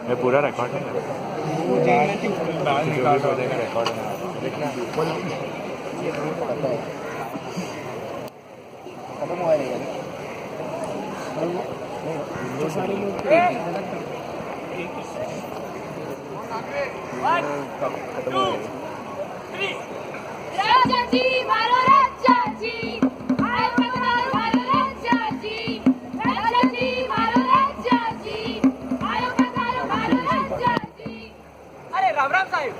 ये पूरा रिकॉर्ड है रिकॉर्ड देखना खत्म हुआ नहीं सारे लोग राजा जी मारो राजा जी आए पधारो मारो राजा जी राजा जी मारो राजा जी आए पधारो मारो राजा जी। अरे राम राम साहिब,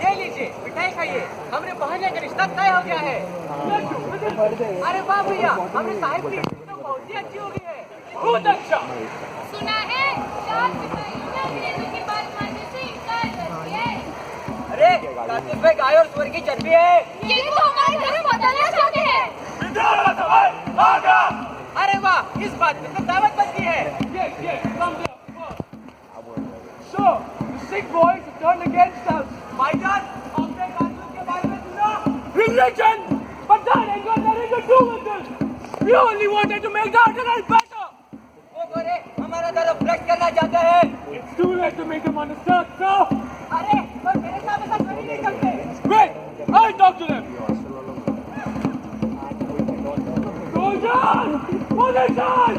ये लीजिए मिठाई खाइए, हमरे बहन का रिश्ता तय हो गया है। अरे वाह भैया, हमरे साहिब की तो बहुत ही अच्छी हो गई है। बहुत अच्छा। सुना है चार सिपाहियों ने अंग्रेजों की बात मानने से इनकार कर दिया है। अरे कार्तिक भाई गाय और सुअर की चर्बी है। ये तो हमारे धर्म बदलना चाहते हैं। अरे वाह, इस बात में तो दावत बनती है। So, the sick boys have turned against us. भाईजान, हमने कानून के बारे में सुना? Religion, but that ain't got nothing to do with this. We only wanted to make the article better. वो गोरे हमारा धर्म भ्रष्ट करना चाहते हैं। It's too late to make them understand, sir. अरे, पर मेरे साथ ऐसा कर ही नहीं सकते। Wait, I'll talk to them. Soldiers, position.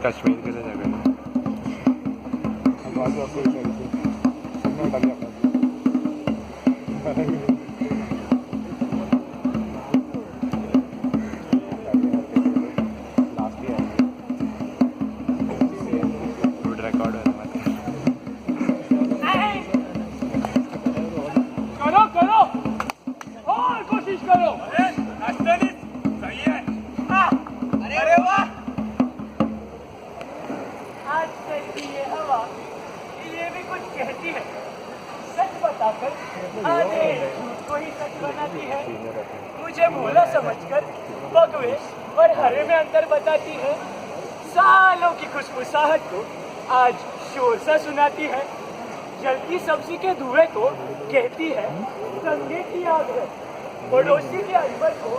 Kashmir के लिए जगह रिकॉर्ड करो करो और कोशिश करो। सही है। अरे वाह, आज की ये हवा ये भी कुछ कहती है। सच बताकर आने को ही सच बनाती है। मुझे भोला समझकर बगवे और हरे में अंतर बताती है। सालों की खुशबुसाहट को आज शोर सा सुनाती है। जलती सब्जी के धुएं को कहती है दंगे की आग है। पड़ोसी के अनबर को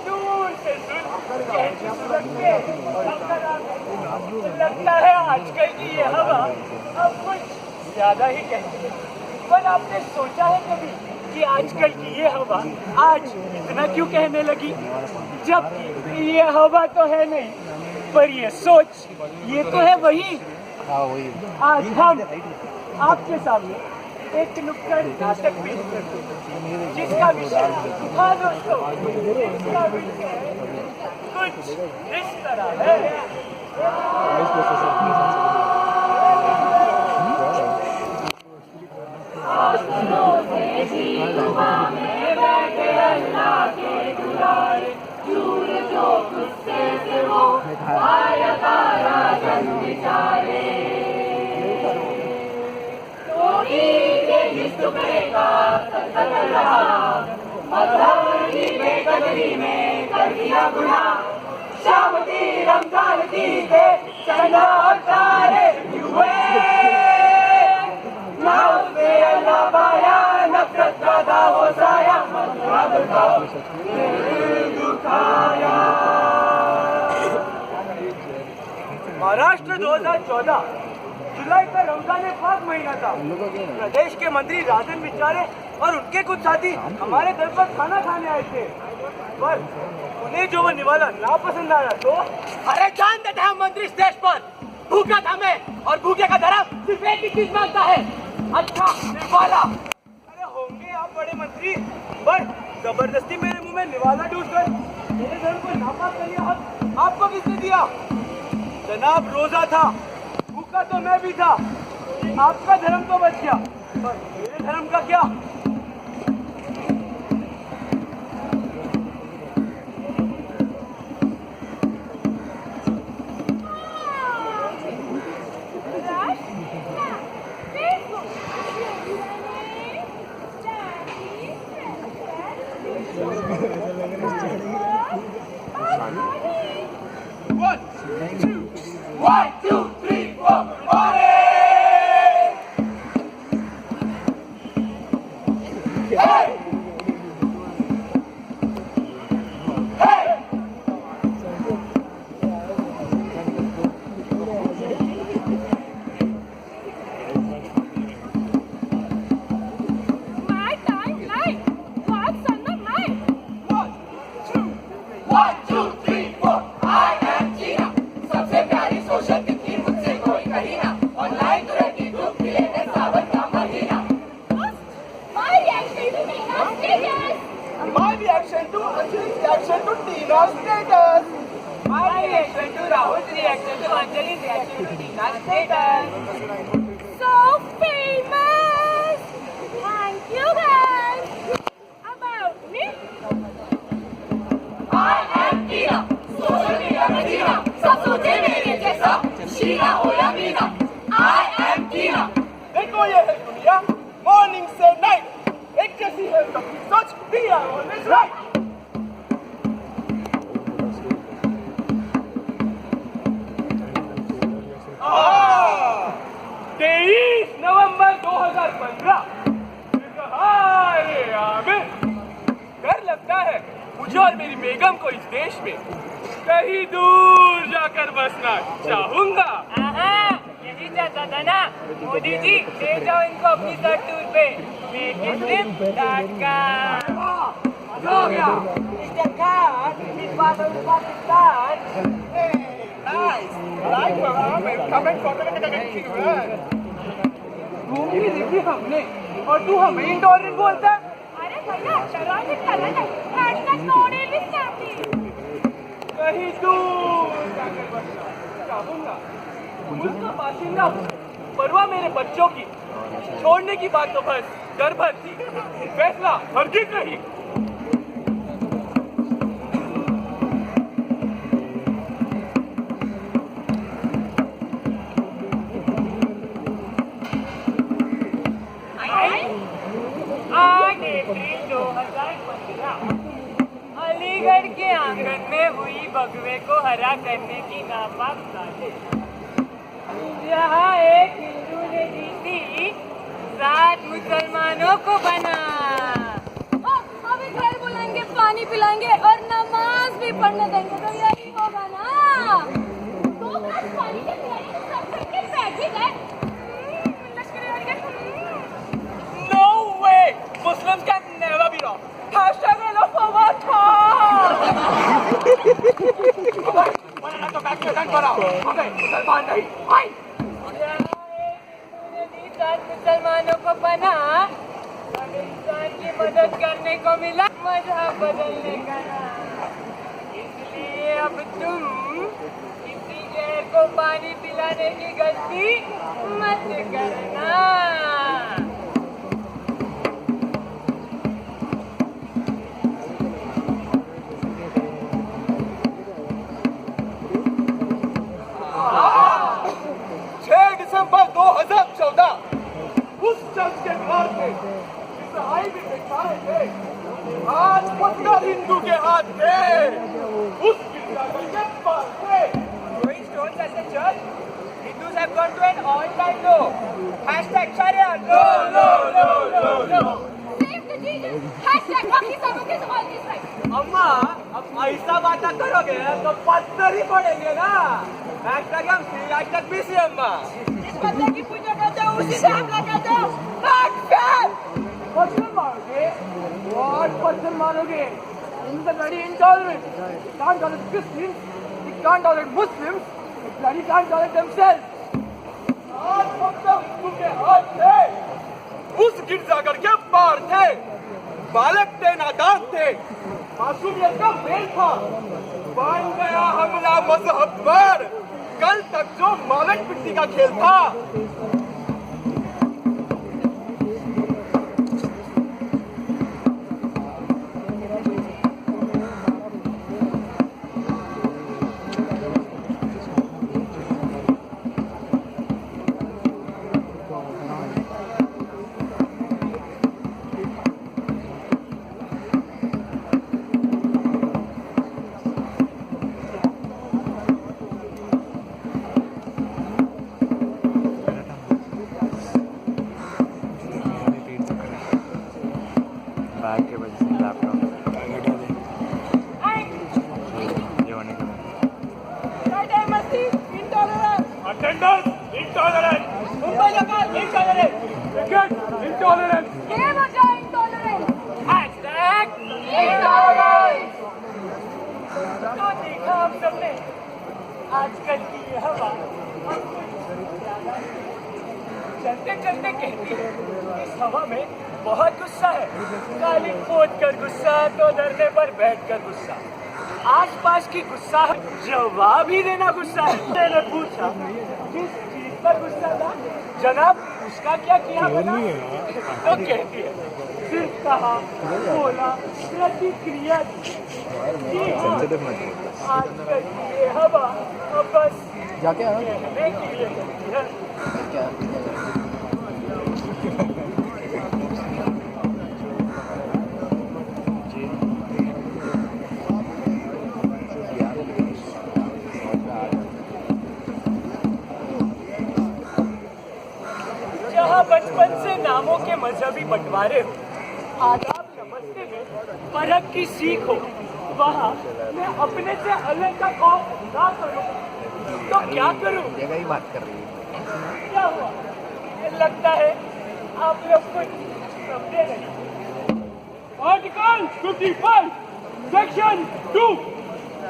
दूर से सुन कहती सुरत के लगता है आजकल की ये हवा अब कुछ ज्यादा ही कहती है। पर आपने सोचा है कभी कि आजकल की ये हवा आज इतना क्यों कहने लगी? जब ये हवा तो है नहीं, पर ये सोच ये तो है वही। आज हम आपके सामने एक नुक्कड़ नाटक पेश करते हैं जिसका विषय हाँ दोस्तों, इसका विषय कुछ इस तरह है। में कर दिया गुनाह, शाम की रमजान की के चना और तारे हुए, ना उसने अल्लाह पाया। 2014 जुलाई का रमजान पाक महीना था। प्रदेश के मंत्री राजन बिचारे और उनके कुछ साथी हमारे घर पर खाना खाने आए थे, पर उन्हें जो वो निवाला ना पसंद आया तो अरे जानते थे हम मंत्री स्टेज पर भूखा था मैं, और भूखे का धर्म सिर्फ एक ही चीज मांगता है, अच्छा निवाला। अरे होंगे आप बड़े मंत्री, पर जबरदस्ती मेरे मुंह में निवाला डूसकर मेरे धर्म को नापाक कर लिया हक आपको किसने दिया? जनाब रोजा था, भूखा तो मैं भी था, आपका धर्म तो बच गया, पर मेरे धर्म का क्या? One, two, three, four, party! Hey! Hey! My timeline. What's on the mind? One, two, three, four. I am Gina. सबसे प्यारी सोशल कितनी मुझसे कोई कही ना, ऑनलाइन तो रहती धूप खिले है सावन का महीना। My reaction to Tina's status. My reaction to Anjali's reaction to Tina's status. My reaction to Rahul's reaction to Anjali's reaction to Tina's status. So famous. Thank you guys. About me. I am Tina. Social media में जीना, सब सोचे मेरे जैसा, शीना हो या Meena. I am Tina. देखो ये है दुनिया, मॉर्निंग से नाइट, एक जैसी है सबकी सोच, we are always right. 23 नवंबर 2015 डर लगता है मुझे और मेरी बेगम को इस देश में कहीं दूर जाकर बसना चाहूंगा। यही चाहता था ना मोदी जी, ले जाओ इनको अपनी सर टूर पे, मेक इट सिम.com। हो गया मिस्टर खान, इस बात में पाकिस्तान। नाइस लाइक कमेंट घूम भी देखी हमने, और तू हमें इंटॉलरेंट बोलता है। अरे भैया शराब गलत है। Hashtag no daily stamping. कहीं दूर जाकर बसना चाहूंगा। मुल्क का बाशिंदा हूँ, परवाह मेरे बच्चों की, छोड़ने की बात तो बस डर भर थी, फैसला हरगिज नहीं। अलीगढ़ के आंगन में हुई बगवे को हरा करने की नापाक साजिश। यहाँ एक हिंदू ने जीती, 7 मुसलमानों को बना। अभी घर बुलाएंगे, पानी पिलाएंगे और नमाज भी पढ़ने देंगे, तो यही होगा ना। 2 ग्लास पानी के पिलाने तो सब करके बैठ ही गए। No way! Muslims can never be wrong. Hashtag I love Pawata. मैंने तो बैक में करा। ओके, मुसलमान नहीं। हाय। मुसलमानों को बना, सब इंसान की मदद करने को मिला, मजहब बदलने का नाम। इसलिए अब तुम किसी गैर को पानी पिलाने की गलती मत करना। दिसंबर 2014 उस शख्स के घर पे ईसाई भी बिठाए थे, आज पत्थर हिंदू के हाथ थे, उस गिरजाघर के पास थे। Throwing stones at the church, Hindus have gone to an all-time low. Hashtag Sharia, no, no, no, no, no. Save the Jesus. Hashtag Rocky Samak is always right. अम्मा, अब ऐसा बात करोगे तो पत्थर ही पड़ेंगे ना। आज तक हम थी, आज तक भी सी अम्मा। इस बंदे की पूजा करते हो, उसी से हमला करते हो। पत्थर मारोगे? What पत्थर मारोगे? This is very intolerant. You can't tolerate Christians. You can't tolerate Muslims. You bloody can't tolerate themselves. आज मतलब तुमने हाथ थे, उस गिरजाघर के पार थे, बालक थे, नादान थे, मासूमियत का मेल था। बन गया हमला मजहब पर। कल तक जो मालक पिट्टी का खेल था, बैग के वजह से लैपटॉप ये होने के बाद attendance intolerant, Mumbai local intolerant. Cricket intolerant, ये वजह intolerant. तो देखा आप सबने आजकल की ये हवा चलते चलते कहती है इस हवा में बहुत गुस्सा है। कालीन पोत कर गुस्सा तो धरने पर बैठ कर गुस्सा, आस पास की गुस्सा है, जवाब ही देना गुस्सा है। मैंने पूछा किस चीज पर गुस्सा था जनाब, उसका क्या किया बता? तो कहती है सिर्फ कहा बोला प्रतिक्रिया दी। जी हाँ, आजकल की ये हवा अब बस कहने के लिए कहती है। जहाँ बचपन से नामों के मजहबी बंटवारे हो, आदाब नमस्ते में फर्क की सीख हो, वहाँ मैं अपने से अलग का खौफ ना करूँ तो क्या करूँ? जगह ही बात कर रही है। क्या हुआ? ये लगता है आप लोग कुछ समझे नहीं। Article 55 section 2,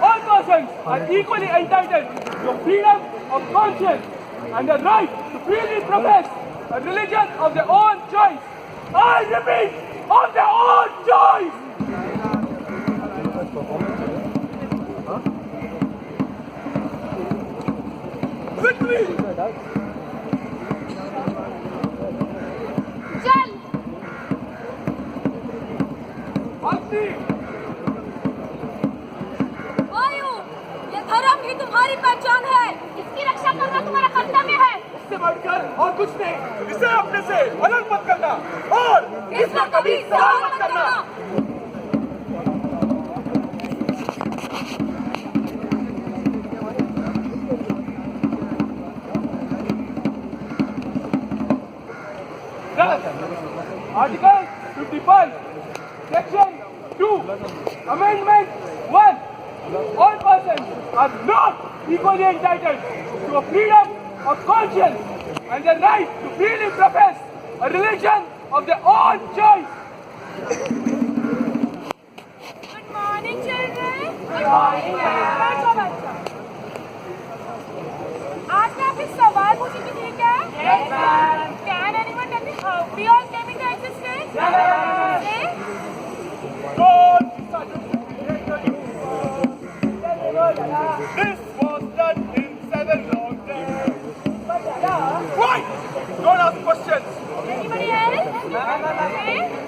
all persons are equally entitled to freedom of conscience and the right to freely profess a religion of their own choice. I repeat, of their own choice. victory! चल वायु, ये धर्म ही तुम्हारी पहचान है, इसकी रक्षा करना तुम्हारा कर्तव्य है। इससे बढ़कर और कुछ नहीं, इसे अपने से अलग मत करना और इसका कभी सवाल मत करना। Article 55, Section 2, Amendment 1. All persons are not equally entitled to a freedom of conscience and the right to freely profess a religion of their own choice. Good morning, children. Good morning, बैठो बैठो। आज मैं आपसे सवाल पूछूंगी, ठीक है? Yes, ma'am. Can anyone tell me how we all came into existence? Yes, ma'am. Say, God this was done in 7 long days. Why? Don't ask questions. anybody else? Say,